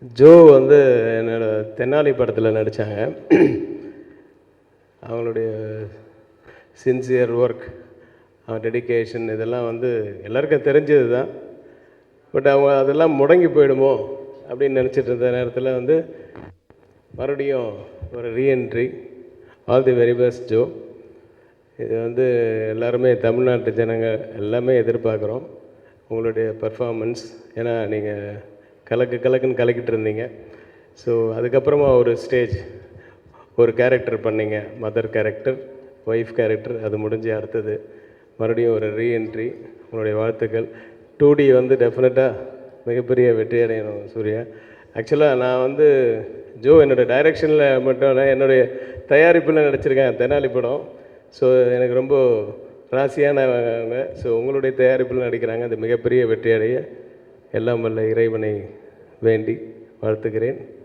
Joe வந்து என்னோட தென்னாலி படத்தில் நடித்தாங்க. அவங்களுடைய சின்சியர் ஒர்க், டெடிகேஷன் இதெல்லாம் வந்து எல்லாருக்கும் தெரிஞ்சது தான். பட் அவங்க அதெல்லாம் முடங்கி போயிடுமோ அப்படின்னு நினச்சிட்டு இருந்த நேரத்தில் வந்து மறுபடியும் ஒரு reentry. All the very best Joe. இது வந்து எல்லாருமே தமிழ்நாட்டு ஜனங்க எல்லாமே எதிர்பார்க்குறோம் உங்களுடைய பர்ஃபார்மன்ஸ். ஏன்னா நீங்கள் கலக்குன்னு கலக்கிட்டு இருந்தீங்க. ஸோ அதுக்கப்புறமா ஒரு ஸ்டேஜ் ஒரு கேரக்டர் பண்ணிங்க, மதர் கேரக்டர், ஒய்ஃப் கேரக்டர், அது முடிஞ்சு அடுத்தது மறுபடியும் ஒரு ரீஎன்ட்ரி. உங்களுடைய வாழ்த்துக்கள். 2D வந்து டெஃபினட்டாக மிகப்பெரிய வெற்றி அடையணும் சூர்யா. ஆக்சுவலாக நான் வந்து ஜோ என்னோடய டைரெக்ஷனில் மட்டும் இல்லை, என்னுடைய தயாரிப்பில் நடிச்சிருக்கேன் தெனாலி படம். ஸோ எனக்கு ரொம்ப ராசியானவங்க. ஸோ உங்களுடைய தயாரிப்பில் நடிக்கிறாங்க. அது மிகப்பெரிய வெற்றி அடைய எல்லாம் வல்ல இறைவனை வேண்டி வாழ்த்துக்கிறேன்.